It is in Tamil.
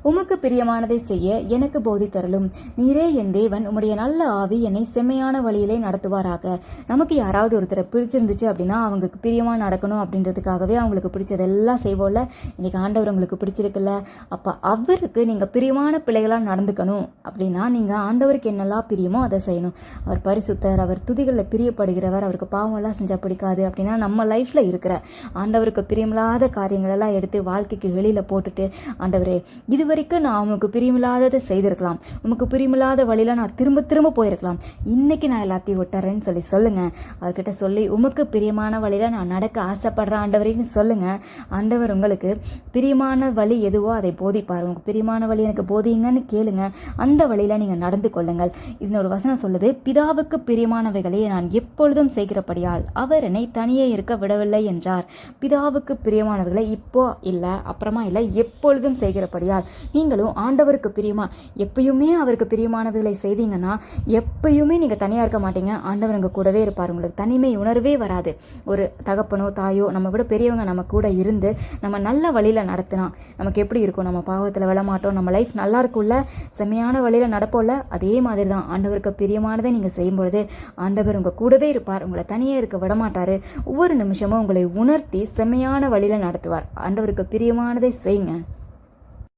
உமக்கு பிரியமானதை செய்ய எனக்கு போதித்தருளும். நீரே என் தேவன், உம்முடைய நல்ல ஆவி என்னை செம்மையான வழியிலே நடத்துவாராக. நமக்கு யாராவது ஒருத்தரை பிடிச்சிருந்துச்சு அப்படின்னா அவங்களுக்கு பிரியமாக நடக்கணும் அப்படின்றதுக்காகவே அவங்களுக்கு பிடிச்சதெல்லாம் செய்வோம்ல. இன்னைக்கு ஆண்டவர் உங்களுக்கு பிடிச்சிருக்குல்ல, அப்போ அவருக்கு நீங்கள் பிரியமான பிள்ளைகளாக நடந்துக்கணும் அப்படின்னா நீங்கள் ஆண்டவருக்கு என்னெல்லாம் பிரியமோ அதை செய்யணும். அவர் பரிசுத்தர், அவர் துதிகளில் பிரியப்படுகிறவர், அவருக்கு பாவமெல்லாம் செஞ்சால் பிடிக்காது அப்படின்னா நம்ம லைஃப்பில் இருக்கிற ஆண்டவருக்கு பிரியமில்லாத காரியங்களெல்லாம் எடுத்து வாழ்க்கைக்கு வெளியில் போட்டுட்டு, ஆண்டவரே இது வரைக்கும் நான் உமக்கு பிரியமில்லாததை செய்திருக்கலாம், உமக்கு பிரியமில்லாத வழியில் நான் திரும்ப திரும்ப போயிருக்கலாம், இன்னைக்கு நான் எல்லாத்தையும் விட்டுறேன்னு சொல்லுங்க. அவர்கிட்ட சொல்லி உமக்கு பிரியமான வழியில் நான் நடக்க ஆசைப்படுறேன் ஆண்டவரேன்னு சொல்லுங்க. ஆண்டவர் உங்களுக்கு பிரியமான வழி எதுவோ அதை போதிப்பார். உங்களுக்கு பிரியமான வழி எனக்கு போதிங்கன்னு கேளுங்க. அந்த வழியில் நீங்கள் நடந்து கொள்ளுங்கள். இதனோட வசனம் சொல்லுது, பிதாவுக்கு பிரியமானவைகளை நான் எப்பொழுதும் செய்கிறபடியால் அவர் என்னை தனியே இருக்க விடவில்லை என்றார். பிதாவுக்கு பிரியமானவர்களை இப்போ இல்லை, அப்புறமா இல்லை, எப்பொழுதும் செய்கிறபடியால் நீங்களும் ஆண்டவருக்கு பிரியமா எப்பயுமே அவருக்கு பிரியமானவர்களை செய்தீங்கன்னா எப்பயுமே நீங்கள் தனியாக இருக்க மாட்டீங்க. ஆண்டவர் உங்கள் கூடவே இருப்பார். உங்களுக்கு தனிமை உணர்வே வராது. ஒரு தகப்பனோ தாயோ நம்ம விட பெரியவங்க நம்ம கூட இருந்து நம்ம நல்ல வழியில் நடத்தினா நமக்கு எப்படி இருக்கும்? நம்ம பாவத்தில் விழமாட்டோம், நம்ம லைஃப் நல்லா இருக்கும்ல, செம்மையான வழியில் நடப்போம்ல. அதே மாதிரி தான் ஆண்டவருக்கு பிரியமானதை நீங்கள் செய்யும்பொழுது ஆண்டவர் உங்கள் கூடவே இருப்பார். உங்களை தனியாக இருக்க விடமாட்டார். ஒவ்வொரு நிமிஷமும் உங்களை உணர்த்தி செம்மையான வழியில் நடத்துவார். ஆண்டவருக்கு பிரியமானதை செய்யுங்க.